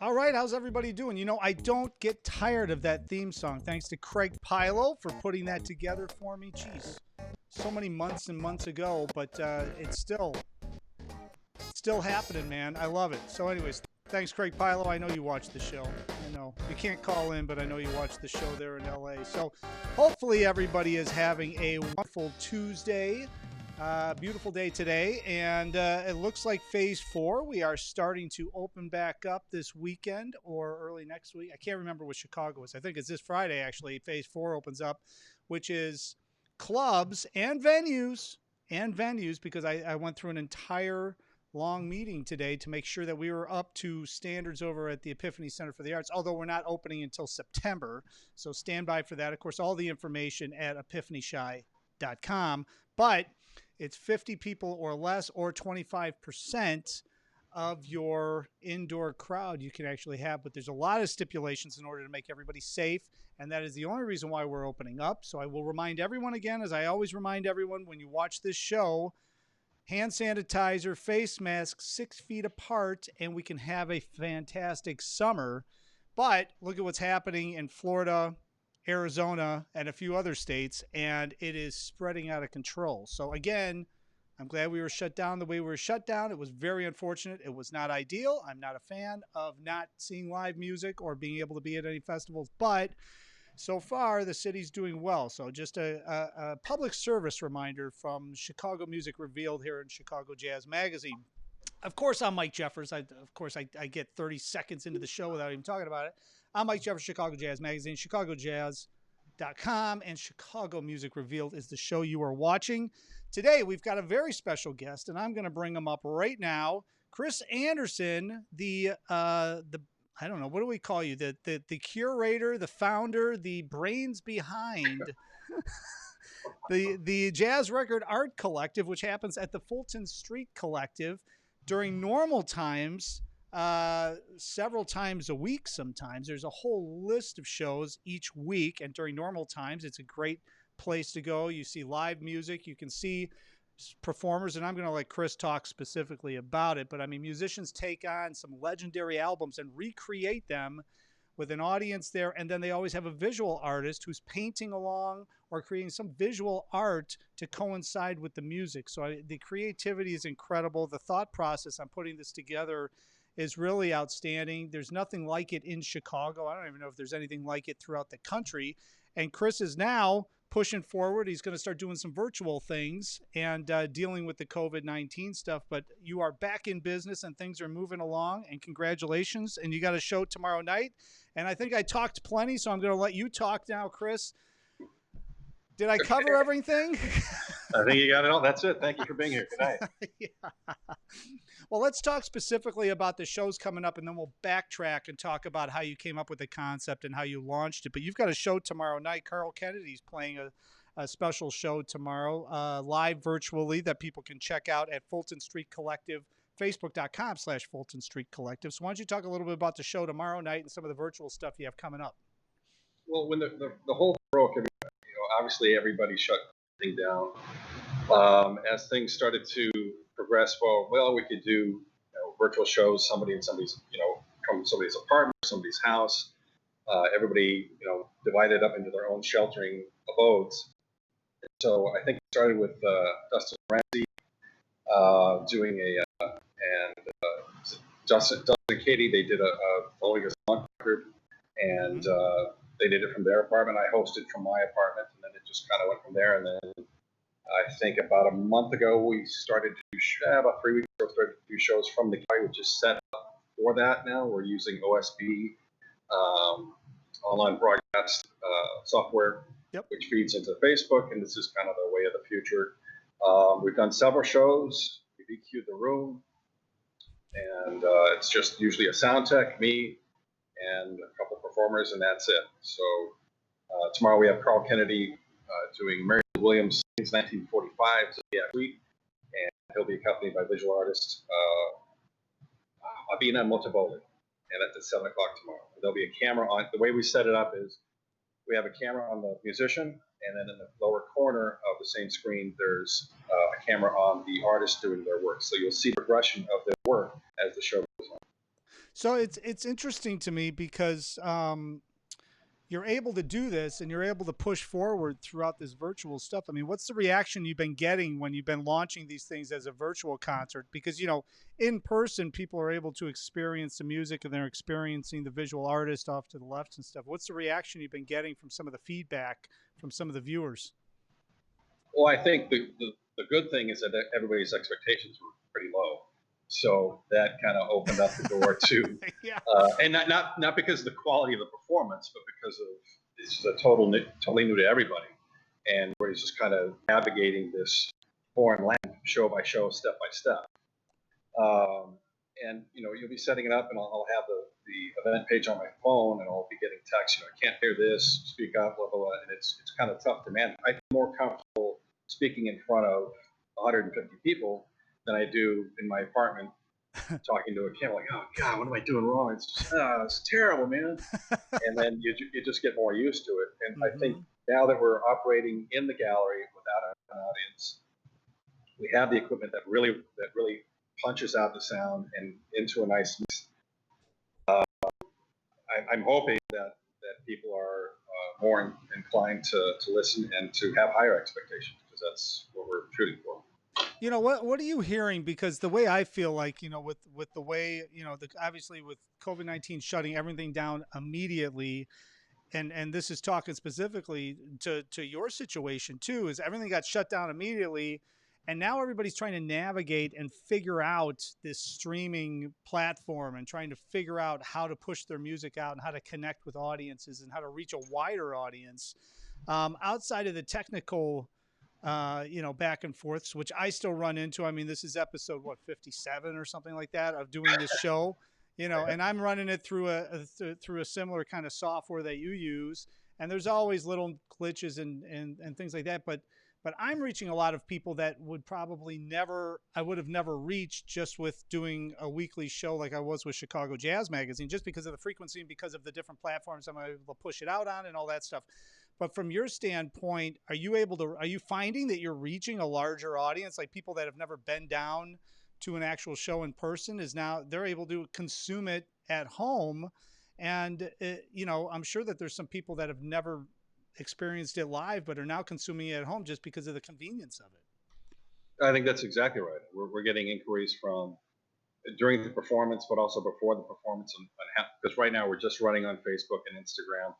All right, how's everybody doing? You know, I don't get tired of that theme song. Thanks to Craig Pilo for putting that together for me. Jeez, so many months and months ago, but it's still happening, man. I love it. So, anyways, thanks, Craig Pilo. I know you watch the show. I know you can't call in, but I know you watch the show there in LA. So, hopefully, everybody is having a wonderful Tuesday. Beautiful day today, and it looks like phase 4. We are starting to open back up this weekend or early next week. I can't remember what Chicago is. I think it's this Friday, actually. Phase 4 opens up, which is clubs and venues, because I went through an entire long meeting today to make sure that we were up to standards over at the Epiphany Center for the Arts, although we're not opening until September. So stand by for that. Of course, all the information at epiphanyshy.com. But it's 50 people or less, or 25% of your indoor crowd you can actually have. But there's a lot of stipulations in order to make everybody safe. And that is the only reason why we're opening up. So I will remind everyone again, as I always remind everyone when you watch this show, hand sanitizer, face masks, 6 feet apart, and we can have a fantastic summer. But look at what's happening in Florida, Arizona, and a few other states, and it is spreading out of control. So again, I'm glad we were shut down the way we were shut down. It was very unfortunate. It was not ideal. I'm not a fan of not seeing live music or being able to be at any festivals, but so far the city's doing well. So just a public service reminder from Chicago Music Revealed here in Chicago Jazz Magazine. Of course, I'm Mike Jeffers. I get 30 seconds into the show without even talking about it. I'm Mike Jeffers, Chicago Jazz Magazine, ChicagoJazz.com, and Chicago Music Revealed is the show you are watching. Today, we've got a very special guest, and I'm going to bring him up right now. Chris Anderson, I don't know, what do we call you? The curator, the founder, the brains behind the Jazz Record Art Collective, which happens at the Fulton Street Collective during normal times. Several times a week sometimes. There's a whole list of shows each week, and during normal times it's a great place to go. You see live music, you can see performers, and I'm going to let Chris talk specifically about it, but I mean, musicians take on some legendary albums and recreate them with an audience there, and then they always have a visual artist who's painting along or creating some visual art to coincide with the music. So the creativity is incredible. The thought process on putting this together is really outstanding. There's nothing like it in Chicago. I don't even know if there's anything like it throughout the country. And Chris is now pushing forward. He's going to start doing some virtual things and dealing with the COVID-19 stuff. But you are back in business and things are moving along, and congratulations. And you got a show tomorrow night. And I think I talked plenty, so I'm going to let you talk now, Chris. Did I cover everything? I think you got it all. That's it. Thank you for being here. Good night. Yeah. Well, let's talk specifically about the shows coming up, and then we'll backtrack and talk about how you came up with the concept and how you launched it. But you've got a show tomorrow night. Carl Kennedy's playing a special show tomorrow, live virtually, that people can check out at Fulton Street Collective, Facebook.com/Fulton Street Collective. So why don't you talk a little bit about the show tomorrow night and some of the virtual stuff you have coming up? Well, when the whole broke, obviously everybody shut things down. As things started to progress, well, we could do virtual shows. Somebody in somebody's, from somebody's apartment, somebody's house. Everybody, divided up into their own sheltering abodes. So I think it started with Dustin Ramsey doing Dustin and Katie. They did a Following Us On record, and they did it from their apartment. I hosted from my apartment, and then it just kind of went from there. And then I think about a month ago, we started to about 3 weeks ago, started to do shows from the gallery, which is set up for that now. We're using OSB, online broadcast software, which feeds into Facebook, and this is kind of the way of the future. We've done several shows. We've EQ'd the room, and it's just usually a sound tech, me, and a couple performers, and that's it. So tomorrow we have Carl Kennedy doing Mary Williams' 1945 Suite, and he'll be accompanied by visual artist Abina Motaboli, and that's at 7 o'clock tomorrow. There'll be a camera on. The way we set it up is we have a camera on the musician, and then in the lower corner of the same screen, there's a camera on the artist doing their work. So you'll see progression of their work as the show goes on. So it's interesting to me because you're able to do this and you're able to push forward throughout this virtual stuff. I mean, what's the reaction you've been getting when you've been launching these things as a virtual concert? Because, you know, in person, people are able to experience the music and they're experiencing the visual artist off to the left and stuff. What's the reaction you've been getting from some of the feedback from some of the viewers? Well, I think the good thing is that everybody's expectations were pretty low. So that kind of opened up the door to, Yeah. and not because of the quality of the performance, but because of this is a totally new to everybody, and everybody's just kind of navigating this foreign land show by show, step by step. And you know, you'll be setting it up, and I'll have the event page on my phone, and I'll be getting texts. You know, I can't hear this, speak up, blah blah blah, and it's kind of tough to manage. I feel more comfortable speaking in front of 150 people than I do in my apartment talking to a camera. Like, oh God, what am I doing wrong? It's terrible, man. And then you just get more used to it. And I think now that we're operating in the gallery without an audience, we have the equipment that really punches out the sound and into a nice mix. I'm hoping that people are more inclined to listen and to have higher expectations, because that's what we're shooting for. You know, what are you hearing? Because the way I feel like, you know, with the way, you know, obviously with COVID-19 shutting everything down immediately, and this is talking specifically to your situation too, is everything got shut down immediately, and now everybody's trying to navigate and figure out this streaming platform and trying to figure out how to push their music out and how to connect with audiences and how to reach a wider audience, outside of the technical you know, back and forths, which I still run into. I mean, this is episode, what, 57 or something like that of doing this show, you know, and I'm running it through a similar kind of software that you use. And there's always little glitches and things like that. But I'm reaching a lot of people that would probably I would have never reached just with doing a weekly show like I was with Chicago Jazz Magazine, just because of the frequency and because of the different platforms I'm able to push it out on and all that stuff. But from your standpoint, are you finding that you're reaching a larger audience, like people that have never been down to an actual show in person is now they're able to consume it at home? And, you know, I'm sure that there's some people that have never experienced it live, but are now consuming it at home just because of the convenience of it. I think that's exactly right. We're getting inquiries from during the performance, but also before the performance, because right now we're just running on Facebook and Instagram.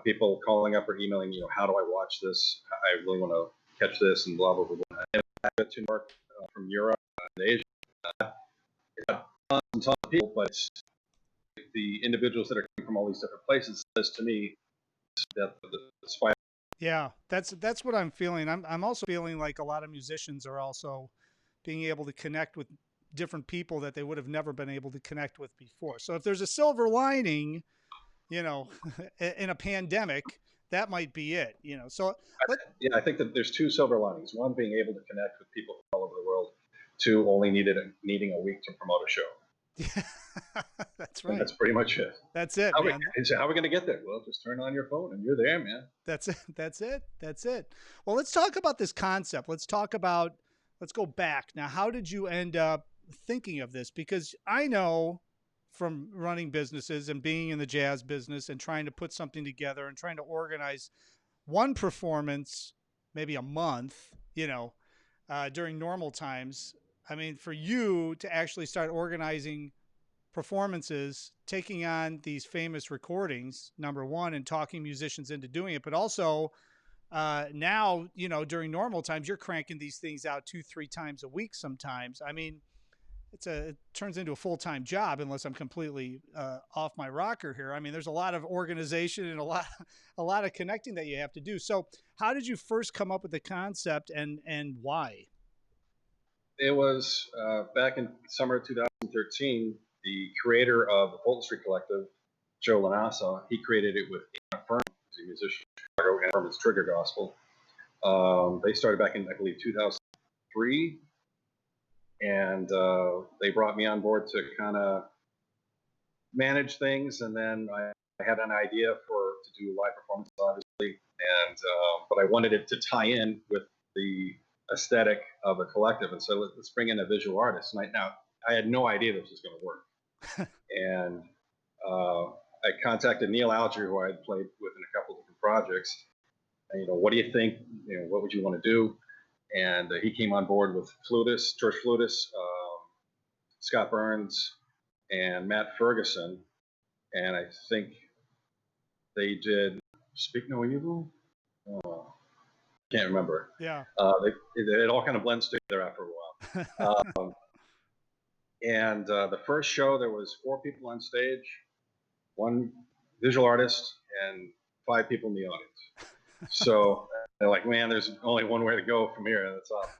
People calling up or emailing, you know, how do I watch this? I really want to catch this, and blah blah blah. And I got to New York from Europe and Asia. Got tons and tons of people, but the individuals that are coming from all these different places says to me that the spy. Yeah, that's what I'm feeling. I'm also feeling like a lot of musicians are also being able to connect with different people that they would have never been able to connect with before. So if there's a silver lining, you know, in a pandemic, that might be it, you know. So I think that there's two silver linings. One, being able to connect with people from all over the world. Two, only needing a week to promote a show. Yeah, that's right. And that's pretty much it. That's it, man. How are we going to get there? Well, just turn on your phone and you're there, man. That's it. That's it. That's it. Well, let's talk about this concept. Let's go back. Now, how did you end up thinking of this? Because I know from running businesses and being in the jazz business and trying to put something together and trying to organize one performance, maybe a month, you know, during normal times. I mean, for you to actually start organizing performances, taking on these famous recordings, number one, and talking musicians into doing it, but also now, you know, during normal times, you're cranking these things out 2-3 times a week sometimes. I mean, it turns into a full-time job unless I'm completely off my rocker here. I mean, there's a lot of organization and a lot of connecting that you have to do. So how did you first come up with the concept and why? It was back in summer of 2013, the creator of the Fulton Street Collective, Joe Lanassa, he created it with Anna Furman, who's a musician from Chicago, and Furman's Trigger Gospel. They started back in, I believe, 2003. And they brought me on board to kind of manage things, and then I had an idea to do live performances, obviously, and but I wanted it to tie in with the aesthetic of a collective, and so let's bring in a visual artist. And I had no idea this was going to work. And I contacted Neil Alger, who I had played with in a couple of different projects. And, what do you think? What would you want to do? And he came on board with George Flutis, Scott Burns, and Matt Ferguson. And I think they did Speak No Evil. Oh, can't remember. Yeah. It all kind of blends together after a while. And the first show, there was 4 people on stage, 1 visual artist, and 5 people in the audience. So they're like, man, there's only one way to go from here, and that's up.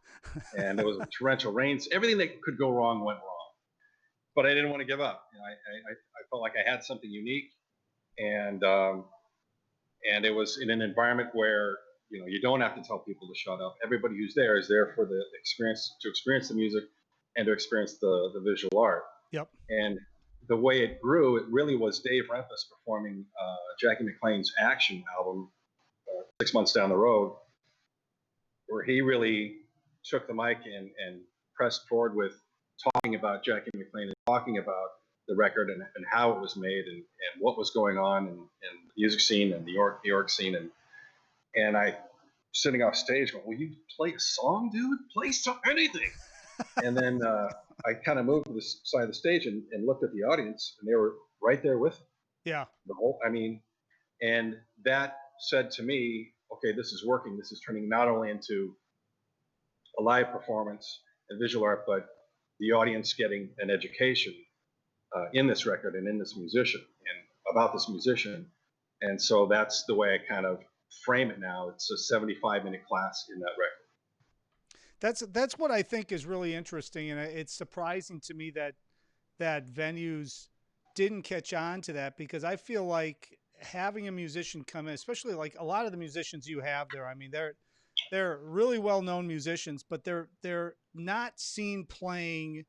And there was torrential rains. Everything that could go wrong went wrong. But I didn't want to give up. I felt like I had something unique, and it was in an environment where you don't have to tell people to shut up. Everybody who's there is there for the experience, to experience the music and to experience the visual art. Yep. And the way it grew, it really was Dave Rempus performing Jackie McLean's Action album 6 months down the road, where he really took the mic and pressed forward with talking about Jackie McLean and talking about the record and how it was made and what was going on in the music scene and the New York scene. And I, sitting off stage, going, will you play a song, dude? Play anything. And then I kind of moved to the side of the stage and looked at the audience, and they were right there with him. Yeah. And that said to me, okay, this is working. This is turning not only into a live performance and visual art, but the audience getting an education in this record and in this musician and about this musician. And so that's the way I kind of frame it now. It's a 75-minute class in that record. That's what I think is really interesting, and it's surprising to me that venues didn't catch on to that, because I feel like having a musician come in, especially like a lot of the musicians you have there, I mean, they're really well-known musicians, but they're not seen playing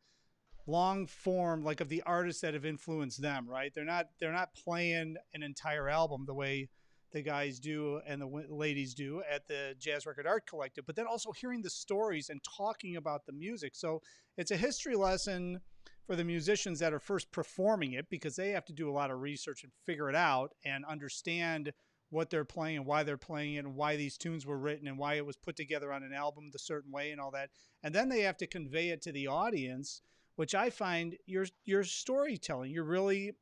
long form like of the artists that have influenced them, right? They're not playing an entire album the way the guys do and the ladies do at the Jazz Record Art Collective, but then also hearing the stories and talking about the music. So it's a history lesson for the musicians that are first performing it, because they have to do a lot of research and figure it out and understand what they're playing and why they're playing it and why these tunes were written and why it was put together on an album the certain way and all that. And then they have to convey it to the audience, which I find your storytelling, you're really,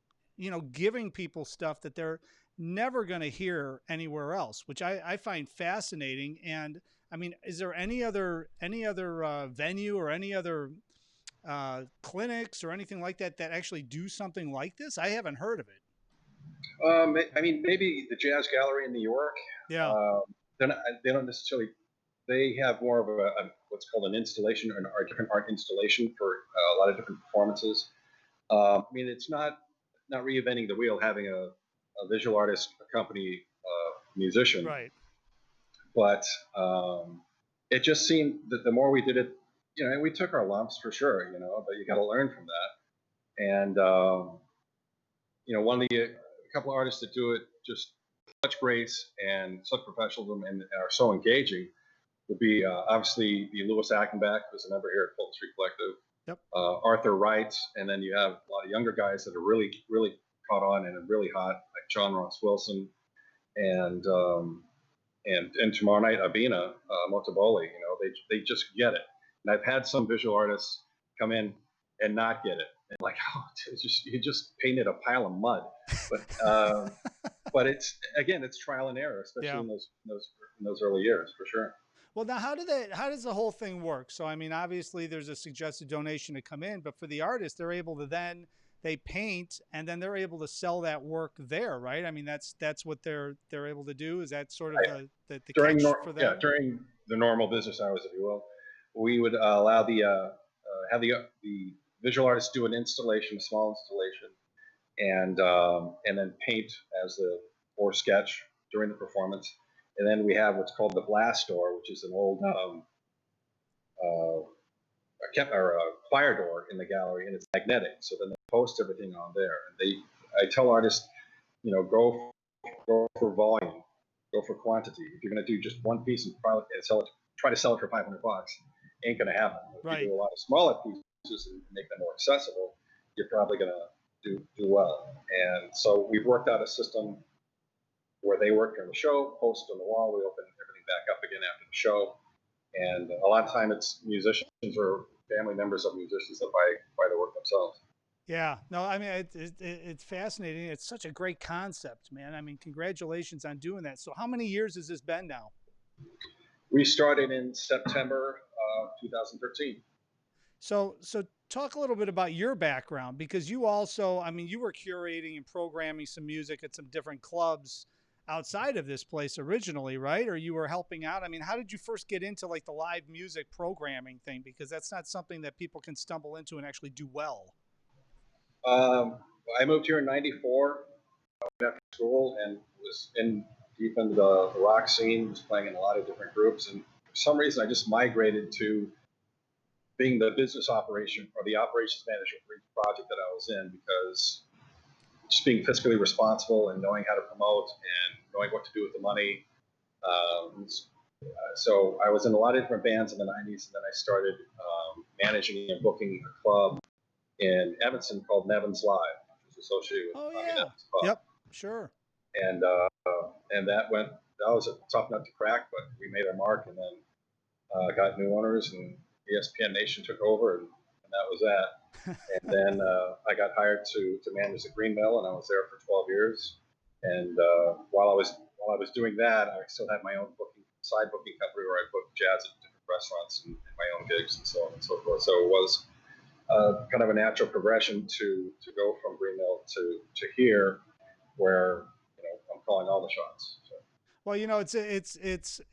giving people stuff that they're never going to hear anywhere else, which I find fascinating. And I mean, is there any other venue or any other clinics or anything like that actually do something like this? I haven't heard of it. I mean, maybe the Jazz Gallery in New York. Yeah. They don't necessarily. They have more of a what's called an installation or a different art installation for a lot of different performances. I mean, it's not reinventing the wheel, having a visual artist accompany a musician. Right. But it just seemed that the more we did it, and we took our lumps for sure, but you got to learn from that. And a couple of artists that do it just such grace and such professionalism and are so engaging would be obviously the Louis Achenbach, who's a member here at Fulton Street Collective. Yep. Arthur Wright, and then you have a lot of younger guys that are really, really caught on and are really hot, like John Ross Wilson, and tomorrow night Abina Motaboli. They just get it. And I've had some visual artists come in and not get it, and like, oh, you just painted a pile of mud. But it's trial and error, especially in those early years, for sure. Well, now how does the whole thing work? So, I mean, obviously there's a suggested donation to come in, but for the artist, they're able to they paint and then they're able to sell that work there, right? I mean, that's what they're able to do. Is that sort of the during catch for them? Yeah, during the normal business hours, if you will, we would allow have the visual artist do an installation, a small installation, and then paint or sketch during the performance. And then we have what's called the blast door, which is an old fire door in the gallery, and it's magnetic. So then they post everything on there. And I tell artists, go for volume, go for quantity. If you're going to do just one piece and try to sell it for $500, ain't going to happen. If right. you do a lot of smaller pieces and make them more accessible, you're probably going to do well. And so we've worked out a system where they work during the show, post on the wall, we open everything back up again after the show. And a lot of time it's musicians or family members of musicians that buy the work themselves. Yeah, no, I mean, it's fascinating. It's such a great concept, man. I mean, congratulations on doing that. So how many years has this been now? We started in September 2013. So talk a little bit about your background, because you also, I mean, you were curating and programming some music at some different clubs outside of this place originally, right? Or you were helping out. I mean, how did you first get into like the live music programming thing? Because that's not something that people can stumble into and actually do well. I moved here in '94 after school and was deep into the rock scene, was playing in a lot of different groups. And for some reason, I just migrated to being the business operation or the operations manager for each project that I was in, because just being fiscally responsible and knowing how to promote and knowing what to do with the money. So I was in a lot of different bands in the '90s, and then I started managing and booking a club in Evanston called Nevins Live, which was associated with Oh Tommy yeah. Nevins Club. Yep. Sure. And that was a tough nut to crack, but we made our mark, and then got new owners, and ESPN Nation took over, and that was that. And then I got hired to manage the Green Mill, and I was there for 12 years. And while I was doing that, I still had my own side booking company where I booked jazz at different restaurants and my own gigs and so on and so forth. So it was kind of a natural progression to go from Green Mill to here, where I'm calling all the shots. So. Well,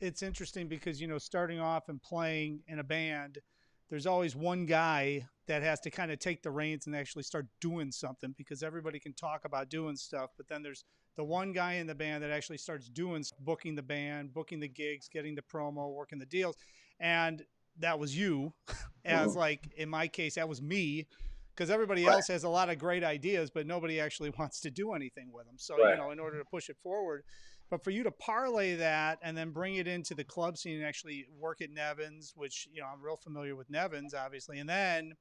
it's interesting because starting off and playing in a band, there's always one guy that has to kind of take the reins and actually start doing something, because everybody can talk about doing stuff, but then there's the one guy in the band that actually starts doing, booking the band, booking the gigs, getting the promo, working the deals. And that was you. As like, in my case, that was me, because everybody else has a lot of great ideas, but nobody actually wants to do anything with them. So, in order to push it forward, but for you to parlay that and then bring it into the club scene and actually work at Nevins, which, I'm real familiar with Nevins, obviously, and then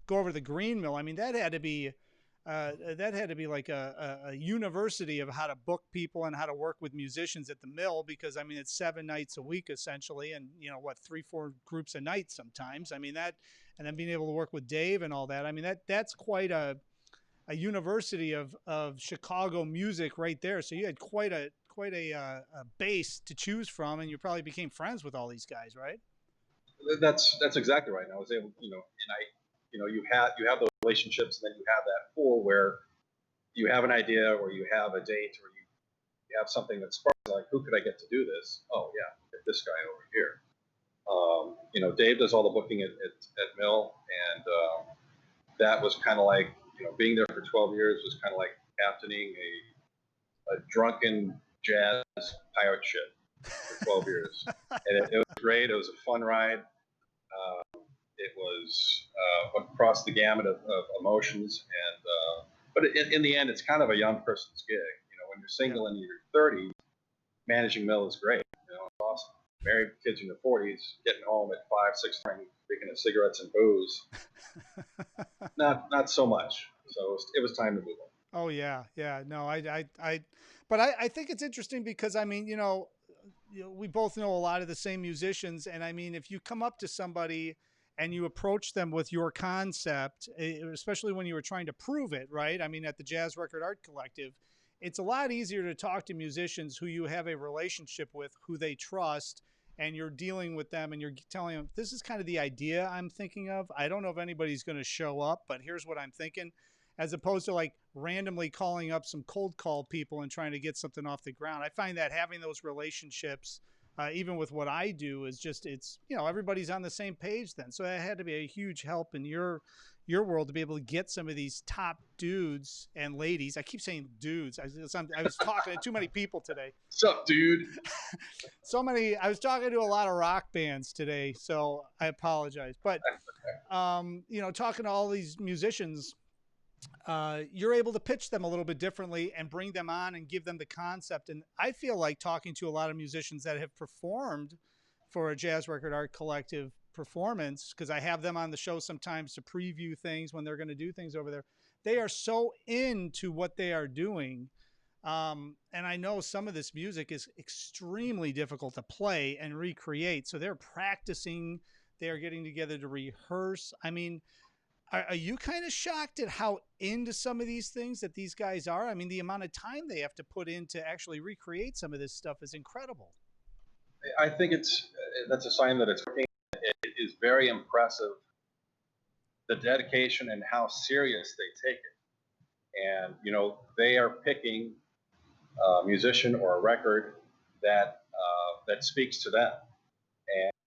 go over to the Green Mill. I mean, that had to be like a university of how to book people and how to work with musicians at the mill, because I mean, it's 7 nights a week essentially, and 3-4 groups a night sometimes. I mean, that, and then being able to work with Dave and all that. I mean, that's quite a university of Chicago music right there. So you had quite a base to choose from, and you probably became friends with all these guys, right? That's exactly right. And I was able, you have those relationships, and then you have that pool where you have an idea, or you have a date, or you have something that sparks, like, who could I get to do this? Oh yeah, get this guy over here. Dave does all the booking at Mill, and that was kind of like, being there for 12 years was kind of like captaining a drunken jazz pirate ship for 12 years. And it was great. It was a fun ride. It was across the gamut of emotions, and but in the end, it's kind of a young person's gig. When you're single in your 30s, managing Mill is great. It's awesome. Married, kids in their 40s, getting home at 5, 6 morning, speaking of cigarettes and booze, not so much. So it was time to move on. Oh yeah, no, but I think it's interesting because I mean, we both know a lot of the same musicians, and I mean, if you come up to somebody and you approach them with your concept, especially when you were trying to prove it, right? I mean, at the Jazz Record Art Collective, it's a lot easier to talk to musicians who you have a relationship with, who they trust, and you're dealing with them and you're telling them, this is kind of the idea I'm thinking of. I don't know if anybody's going to show up, but here's what I'm thinking, as opposed to like randomly calling up some cold call people and trying to get something off the ground. I find that having those relationships, even with what I do, is just, it's, everybody's on the same page then. So that had to be a huge help in your world to be able to get some of these top dudes and ladies. I keep saying dudes. I was talking to too many people today. What's up, dude? I was talking to a lot of rock bands today, so I apologize. But, talking to all these musicians, you're able to pitch them a little bit differently and bring them on and give them the concept. And I feel like talking to a lot of musicians that have performed for a Jazz Record Art Collective performance, because I have them on the show sometimes to preview things when they're going to do things over there. they are so into what they are doing. And I know some of this music is extremely difficult to play and recreate. So they're practicing, they are getting together to rehearse. I mean, are you kind of shocked at how into some of these things that these guys are? I mean, the amount of time they have to put in to actually recreate some of this stuff is incredible. I think that's a sign that it's working. It is very impressive, the dedication and how serious they take it. And they are picking a musician or a record that speaks to them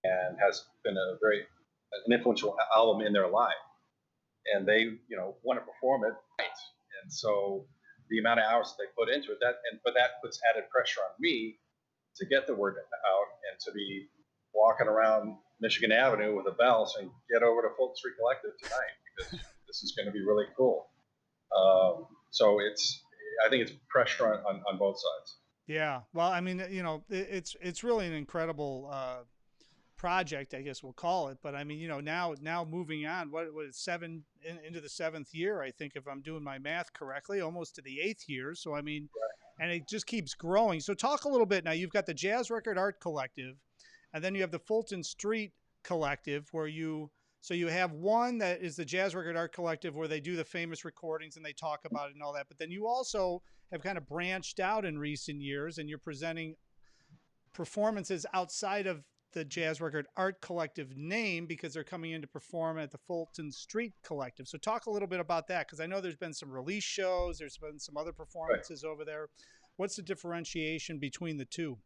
and has been an influential album in their life. And they want to perform it right. And so the amount of hours that they put into it, but that puts added pressure on me to get the word out and to be walking around Michigan Avenue with a bell saying, "Get over to Fulton Street Collective tonight because this is going to be really cool." So I think it's pressure on both sides. Yeah. Well, I mean, it's really an incredible project, I guess we'll call it. But I mean, now moving on, what is into the 7th year, I think, if I'm doing my math correctly, almost to the 8th year. So I mean, and it just keeps growing. So talk a little bit now. You've got the Jazz Record Art Collective, and then you have the Fulton Street Collective, where you have one that is the Jazz Record Art Collective, where they do the famous recordings and they talk about it and all that. But then you also have kind of branched out in recent years, and you're presenting performances outside of the Jazz Record Art Collective name because they're coming in to perform at the Fulton Street Collective. So talk a little bit about that, because I know there's been some release shows, there's been some other performances over there. What's the differentiation between the two?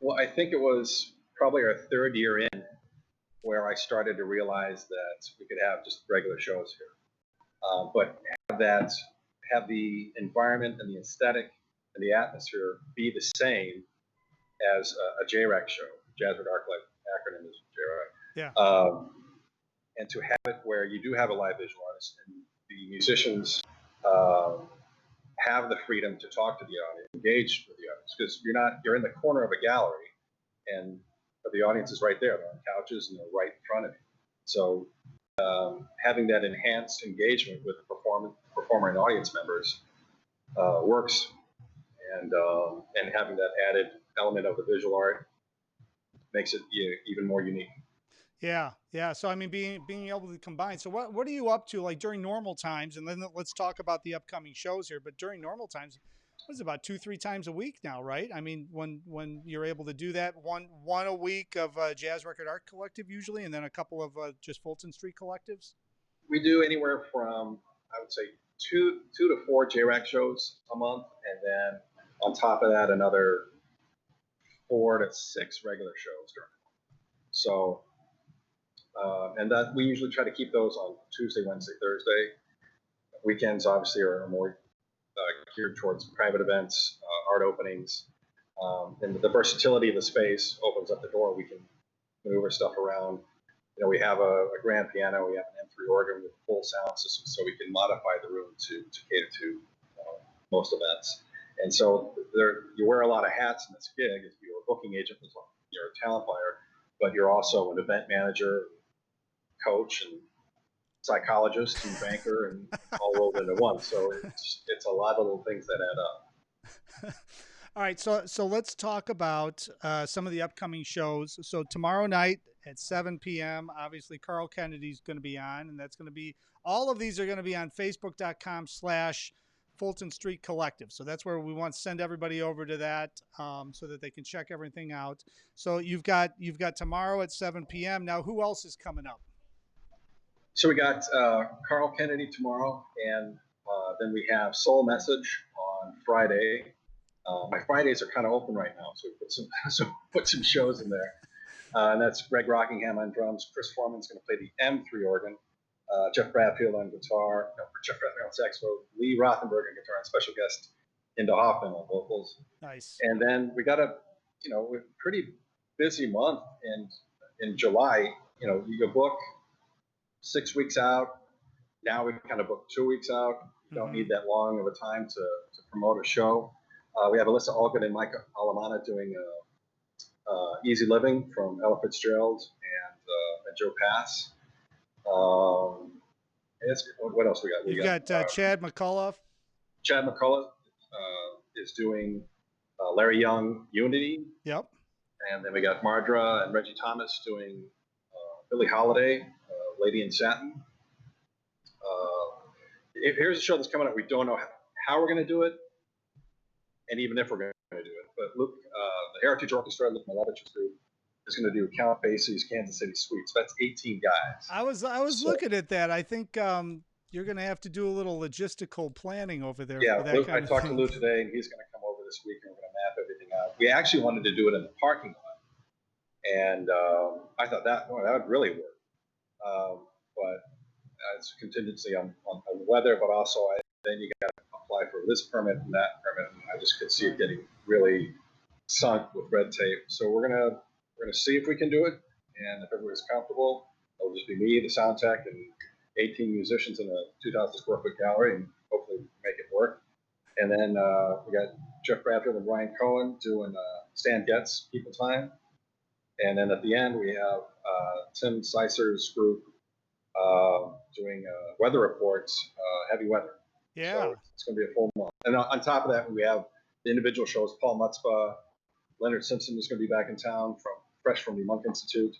Well, I think it was probably our 3rd year in where I started to realize that we could have just regular shows here, but have the environment and the aesthetic and the atmosphere be the same as a JREC show. Jazz Record Art Collective acronym is JREC. Yeah. And to have it where you do have a live visual artist and the musicians have the freedom to talk to the audience, engage with the audience, because you're in the corner of a gallery, but the audience is right there. They're on couches and they're right in front of you. So having that enhanced engagement with the performer and audience members works, and having that added element of the visual art makes it even more unique. Yeah, yeah. So I mean, being able to combine. So what are you up to, like, during normal times? And then let's talk about the upcoming shows here. But during normal times, what is it, about 2-3 times a week now, right? I mean, when you're able to do that, one a week of Jazz Record Art Collective usually, and then a couple of just Fulton Street collectives. We do anywhere from, I would say, 2 to 4 JREC shows a month, and then on top of that, another 4 to 6 regular shows during the month. So, and that we usually try to keep those on Tuesday, Wednesday, Thursday. Weekends obviously are more geared towards private events, art openings, and the versatility of the space opens up the door. We can maneuver stuff around. We have a grand piano, we have an M3 organ with full sound system, so we can modify the room to cater to most events. And so you wear a lot of hats in this gig. If you're a booking agent, you're a talent buyer, but you're also an event manager, coach, and psychologist and banker, and all rolled into one. So it's a lot of little things that add up. All right, so let's talk about some of the upcoming shows. So tomorrow night at 7 p.m., obviously Carl Kennedy's going to be on, and that's going to be, all of these are going to be on Facebook.com/Fulton Street Collective. So that's where we want to send everybody over to that, so that they can check everything out. So you've got tomorrow at 7 p.m. Now, who else is coming up? So we got Carl Kennedy tomorrow, and then we have Soul Message on Friday. My Fridays are kind of open right now, so we put some shows in there. And that's Greg Rockingham on drums. Chris Foreman's going to play the M3 organ. Jeff Bradfield on guitar. Jeff Bradfield on saxophone. Lee Rothenberg on guitar, and special guest Inda Hoffman on vocals. Nice. And then we got a pretty busy month in July. You can book 6 weeks out. Now we kind of book 2 weeks out. You don't need that long of a time to promote a show. We have Alyssa Allgood and Mike Alamana doing Easy Living from Ella Fitzgerald and Joe Pass. What else we got? You've got Chad McCullough. Chad McCullough is doing Larry Young Unity. Yep. And then we got Mardra and Reggie Thomas doing Billie Holiday, Lady in Satin. Here's a show that's coming up. We don't know how we're going to do it, and even if we're going to do it. But Luke, the Heritage Orchestra, Luke Milevich's group, is going to do Count Basie's Kansas City Suite. So that's 18 guys. I was looking at that. I think you're going to have to do a little logistical planning over there. Yeah, for that Luke, kind I of talked thing. to Luke today, and he's going to come over this week, and we're going to map everything out. We actually wanted to do it in the parking lot, and I thought that would really work. But it's a contingency on weather, but also then you got to apply for this permit and that permit, and I just could see it getting really sunk with red tape. So we're gonna see if we can do it, and if everybody's comfortable, it'll just be me, the sound tech, and 18 musicians in a 2,000 square foot gallery, and hopefully make it work. And then we got Jeff Bradfield and Brian Cohen doing Stan Getz People Time, and then at the end we have Tim Sicer's group doing weather reports, heavy weather. Yeah. So it's going to be a full month. And on top of that, we have the individual shows. Paul Mutzba, Leonard Simpson is going to be back in town fresh from the Monk Institute.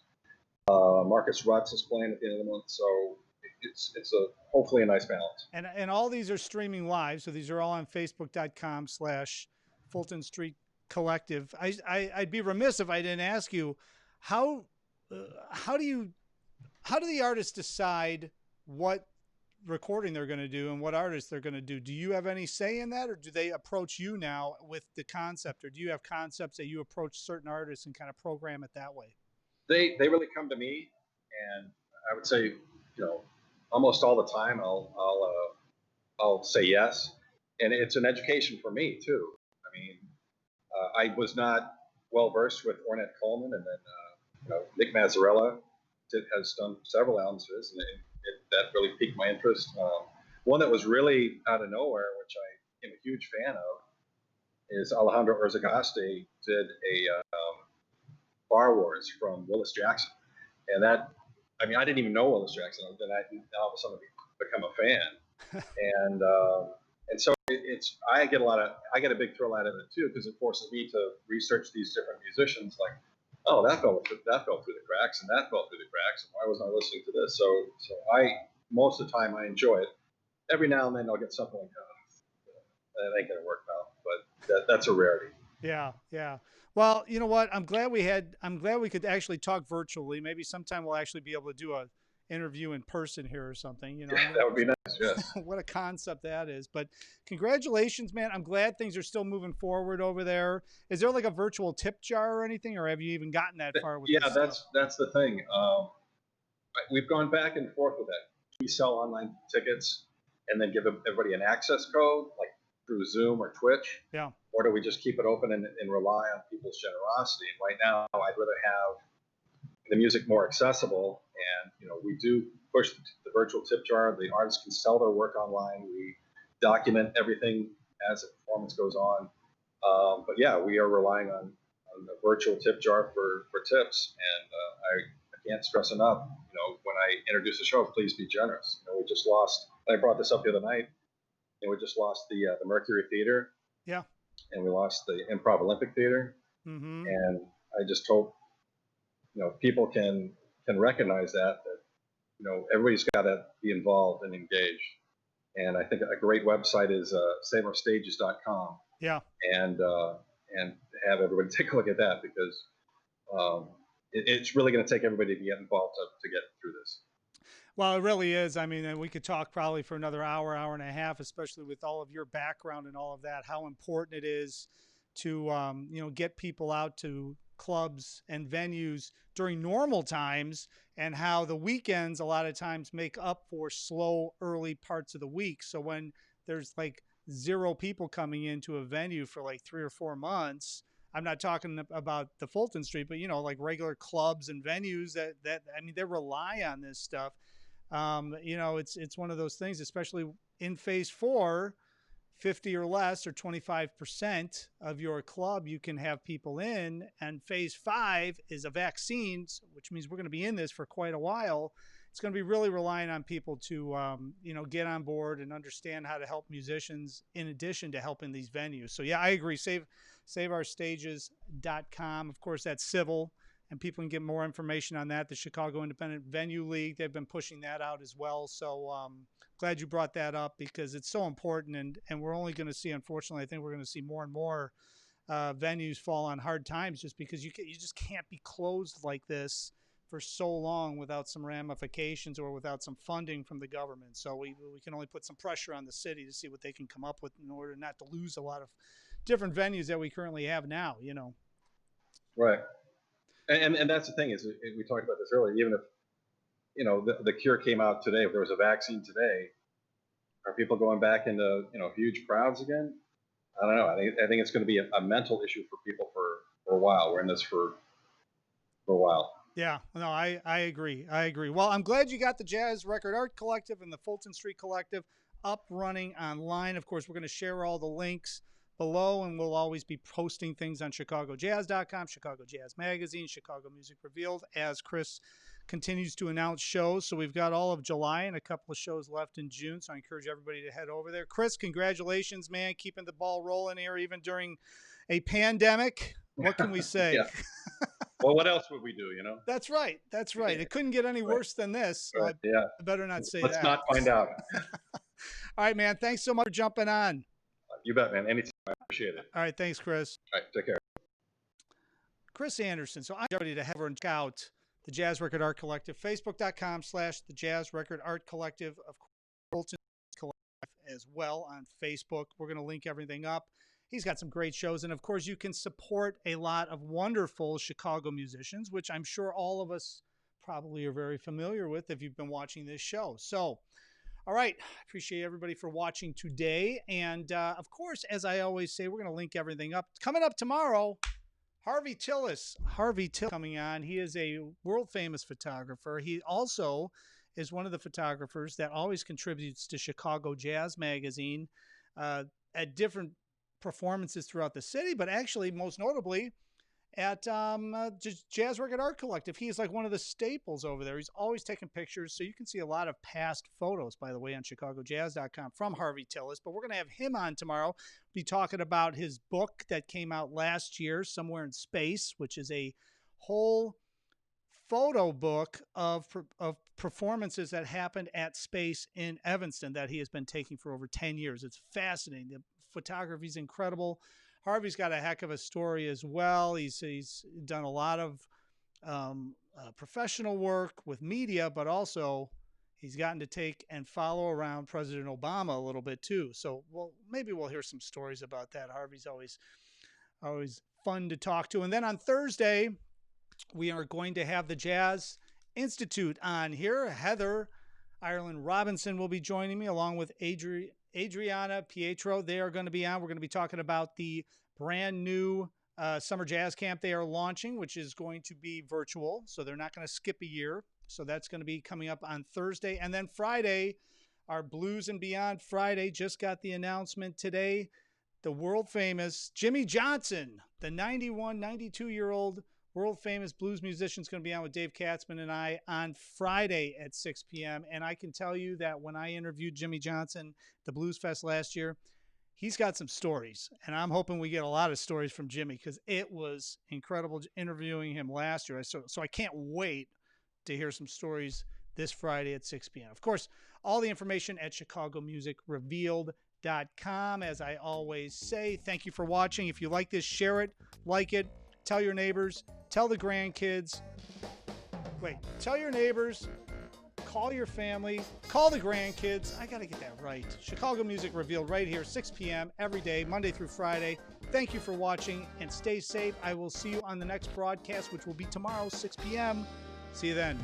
Marcus Rutz is playing at the end of the month. So it's hopefully a nice balance. And all these are streaming live. So these are all on Facebook.com/Fulton Street Collective. I'd be remiss if I didn't ask you, how do the artists decide what recording they're going to do and what artists they're going to do? Do you have any say in that, or do they approach you now with the concept, or do you have concepts that you approach certain artists and kind of program it that way? They really come to me, and I would say, almost all the time I'll say yes, and it's an education for me too. I mean, I was not well versed with Ornette Coleman, and then Nick Mazzarella has done several albums of his, and that really piqued my interest. One that was really out of nowhere, which I am a huge fan of, is Alejandro Urzagaste did a Bar Wars from Willis Jackson, and I didn't even know Willis Jackson. Then all of a sudden become a fan, and so I get a big thrill out of it too, because it forces me to research these different musicians, like, oh, that fell through the cracks, and that fell through the cracks, and why wasn't I listening to this? So most of the time I enjoy it. Every now and then I'll get something like, that ain't gonna work out, but that's a rarity. Yeah. Well, you know what? I'm glad we could actually talk virtually. Maybe sometime we'll actually be able to do a interview in person here or something. That would be nice. Yes. What a concept that is. But congratulations, man. I'm glad things are still moving forward over there. Is there like a virtual tip jar or anything, or have you even gotten that far with this that's the thing. We've gone back and forth with that. We sell online tickets and then give everybody an access code, like through Zoom or Twitch. Yeah. Or do we just keep it open and rely on people's generosity? And right now, I'd rather have the music more accessible, and we do push the virtual tip jar. The artists can sell their work online. We document everything as the performance goes on. But yeah, we are relying on the virtual tip jar for tips, and I can't stress enough. When I introduce the show, please be generous. We just lost. I brought this up the other night. We just lost the Mercury Theater. Yeah. And we lost the Improv Olympic Theater. Mm-hmm. And I just hope people can recognize that everybody's got to be involved and engaged. And I think a great website is saveourstages.com. Yeah. And have everybody take a look at that, because it's really going to take everybody to get involved to get through this. Well, it really is. I mean, we could talk probably for another hour and a half, especially with all of your background and all of that, how important it is to, get people out to clubs and venues during normal times, and how the weekends a lot of times make up for slow early parts of the week. So when there's like 0 people coming into a venue for like 3 or 4 months, I'm not talking about the Fulton Street, but like regular clubs and venues that they rely on this stuff. It's one of those things, especially in phase 4, 50 or less, or 25% of your club you can have people in, and phase 5 is a vaccine, which means we're going to be in this for quite a while. it's going to be really relying on people to, get on board and understand how to help musicians in addition to helping these venues. So yeah, I agree. SaveOurStages.com. Of course, that's civil, and people can get more information on that. The Chicago Independent Venue League, they've been pushing that out as well. So glad you brought that up because it's so important, and we're only going to see, unfortunately, I think we're going to see more and more venues fall on hard times just because you just can't be closed like this for so long without some ramifications or without some funding from the government. So we can only put some pressure on the city to see what they can come up with in order not to lose a lot of different venues that we currently have now, Right. And that's the thing is we talked about this earlier, even if, the cure came out today, if there was a vaccine today, are people going back into, huge crowds again? I don't know. I think it's going to be a mental issue for people for a while. We're in this for a while. Yeah, no, I agree. I agree. Well, I'm glad you got the Jazz Record Art Collective and the Fulton Street Collective up running online. Of course, we're going to share all the links below, and we'll always be posting things on ChicagoJazz.com, Chicago Jazz Magazine, Chicago Music Revealed, as Chris continues to announce shows. So we've got all of July and a couple of shows left in June. So I encourage everybody to head over there. Chris, congratulations, man, keeping the ball rolling here even during a pandemic. What can we say? Yeah. Well, what else would we do, That's right. That's right. It couldn't get any worse than this. Right. Yeah. I better not say Let's that. not find out. All right, man. Thanks so much for jumping on. You bet, man. Anytime. I appreciate it. All right. Thanks, Chris. All right. Take care. Chris Anderson. So I'm ready to have her check out the Jazz Record Art Collective, Facebook.com/the Jazz Record Art Collective. Of course, Fulton Collective as well on Facebook. We're going to link everything up. He's got some great shows. And, of course, you can support a lot of wonderful Chicago musicians, which I'm sure all of us probably are very familiar with if you've been watching this show. So, all right. Appreciate everybody for watching today. And, of course, as I always say, we're going to link everything up. Coming up tomorrow, Harvey Tillis. Harvey Tillis coming on. He is a world-famous photographer. He also is one of the photographers that always contributes to Chicago Jazz Magazine at different performances throughout the city, but actually most notably at Jazz Record Art Collective. He is like one of the staples over there. He's always taking pictures, so you can see a lot of past photos, by the way, on ChicagoJazz.com from Harvey Tillis. But we're going to have him on tomorrow, be talking about his book that came out last year, Somewhere in Space, which is a whole photo book of performances that happened at Space in Evanston that he has been taking for over 10 years. It's fascinating. The photography is incredible. Harvey's got a heck of a story as well. He's done a lot of professional work with media, but also he's gotten to take and follow around President Obama a little bit too. So maybe we'll hear some stories about that. Harvey's always fun to talk to. And then on Thursday, we are going to have the Jazz Institute on here. Heather Ireland Robinson will be joining me along with Adriana Pietro. They are going to be on. We're going to be talking about the brand new summer jazz camp they are launching, which is going to be virtual. So they're not going to skip a year. So that's going to be coming up on Thursday. And then Friday, our Blues and Beyond Friday, just got the announcement today. The world famous Jimmy Johnson, the 92-year-old world famous blues musician, is going to be on with Dave Katzman and I on Friday at 6 p.m. And I can tell you that when I interviewed Jimmy Johnson at the Blues Fest last year, he's got some stories. And I'm hoping we get a lot of stories from Jimmy because it was incredible interviewing him last year. So I can't wait to hear some stories this Friday at 6 p.m. Of course, all the information at ChicagoMusicRevealed.com. As I always say, thank you for watching. If you like this, share it, like it, tell your neighbors, tell the grandkids. Tell your neighbors, call your family, call the grandkids. I got to get that right. Chicago Music Revealed right here, 6 p.m. every day, Monday through Friday. Thank you for watching and stay safe. I will see you on the next broadcast, which will be tomorrow, 6 p.m. See you then.